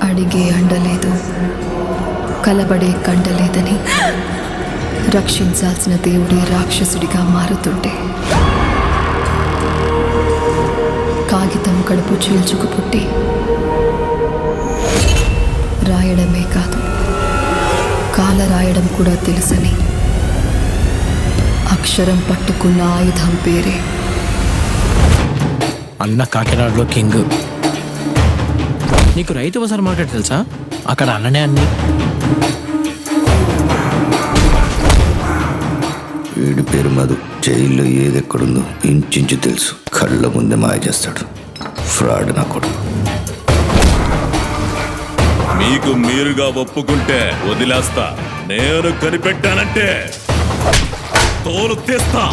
అడిగే అండలేదు, కలబడే కండలేదని రక్షించాల్సిన దేవుడే రాక్షసుడిగా మారుతుంటే, కాగితం కడుపు చీల్చుకు పుట్టి రాయడమే కాదు కాల రాయడం కూడా తెలుసని అక్షరం పట్టుకున్న ఆయుధం పేరే అన్న కాకినాడలో కింగ్. నీకు రైతు బజార్ మార్కెట్ తెలుసా? అక్కడ అన్ననే అన్ని. వీడి పేరు మధు. జైల్లో ఏది ఎక్కడుందో ఇంచుంచు తెలుసు. కళ్ళ ముందే మాయ చేస్తాడు. ఫ్రాడ్ నా కొడుకు. మీకు మీరుగా ఒప్పుకుంటే వదిలేస్తా, నేను కనిపెట్టానంటే తోలు తీస్తా.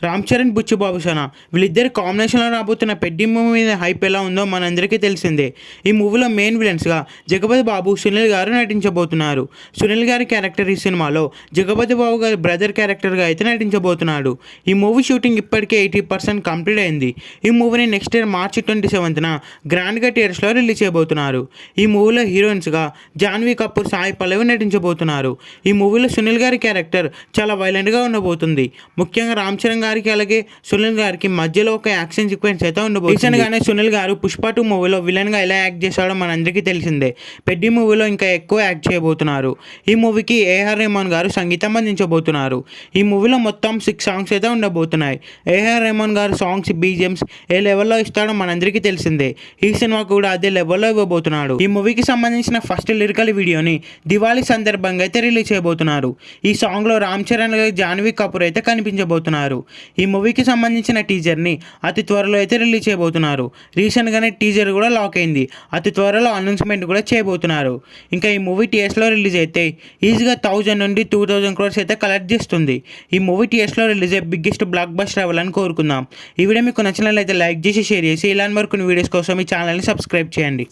రామ్ చరణ్ బుచ్చు బాబుసానా వీళ్ళిద్దరి కాంబినేషన్లో రాబోతున్న పెద్ది మూవీ మీద హైప్ ఎలా ఉందో మనందరికీ తెలిసిందే. ఈ మూవీలో మెయిన్ విలన్స్గా జగపతి బాబు, సునీల్ గారు నటించబోతున్నారు. సునీల్ గారి క్యారెక్టర్ ఈ సినిమాలో జగపతి బాబు గారి బ్రదర్ క్యారెక్టర్గా అయితే నటించబోతున్నాడు. ఈ మూవీ షూటింగ్ ఇప్పటికే 80% కంప్లీట్ అయింది. ఈ మూవీని నెక్స్ట్ ఇయర్ మార్చి 27న గ్రాండ్గా థియేటర్స్లో రిలీజ్ చేయబోతున్నారు. ఈ మూవీలో హీరోయిన్స్గా జాన్వీ కపూర్, సాయి పల్లవి నటించబోతున్నారు. ఈ మూవీలో సునీల్ గారి క్యారెక్టర్ చాలా వైలెంట్గా ఉండబోతుంది. ముఖ్యంగా రామ్ చరణ్ గారికి అలాగే సునీల్ గారికి మధ్యలో ఒక యాక్షన్ సీక్వెన్స్ అయితే ఉండబోతుంది. రీసెంట్గానే సునీల్ గారు పుష్ప 2 మూవీలో విలన్గా ఎలా యాక్ట్ చేశాడో మనందరికీ తెలిసిందే. పెద్ది మూవీలో ఇంకా ఎక్కువ యాక్ట్ చేయబోతున్నారు. ఈ మూవీకి ఏఆర్ రెహమాన్ గారు సంగీతం అందించబోతున్నారు. ఈ మూవీలో మొత్తం 6 సాంగ్స్ అయితే ఉండబోతున్నాయి. ఏఆర్ రెహమాన్ గారు సాంగ్స్ బీజిఎమ్స్ ఏ లెవెల్లో ఇస్తాడో మనందరికీ తెలిసిందే. ఈ సినిమా కూడా అదే లెవెల్లో ఇవ్వబోతున్నాడు. ఈ మూవీకి సంబంధించిన ఫస్ట్ లిరికల్ వీడియోని దివాళీ సందర్భంగా అయితే రిలీజ్ చేయబోతున్నారు. ఈ సాంగ్లో రామ్ చరణ్ గారు, జాన్వీ కపూర్ అయితే కనిపించబోతున్నారు. ఈ మూవీకి సంబంధించిన టీజర్ని అతి త్వరలో అయితే రిలీజ్ చేయబోతున్నారు. రీసెంట్గానే టీజర్ కూడా లాక్ అయింది. అతి త్వరలో అనౌన్స్మెంట్ కూడా చేయబోతున్నారు. ఇంకా ఈ మూవీ టీఎస్లో రిలీజ్ అయితే ఈజీగా 1000 నుండి 2000 crores అయితే కలెక్ట్ చేస్తుంది. ఈ మూవీ టీఎస్లో రిలీజ్ అయ్యే బిగ్గెస్ట్ బ్లాక్ బస్టర్ అవ్వాలని కోరుకుందాం. ఈ వీడియో మీకు నచ్చినట్లయితే లైక్ చేసి షేర్ చేసి ఇలాంటి మరికొన్ని వీడియోస్ కోసం ఈ ఛానల్ని సబ్స్క్రైబ్ చేయండి.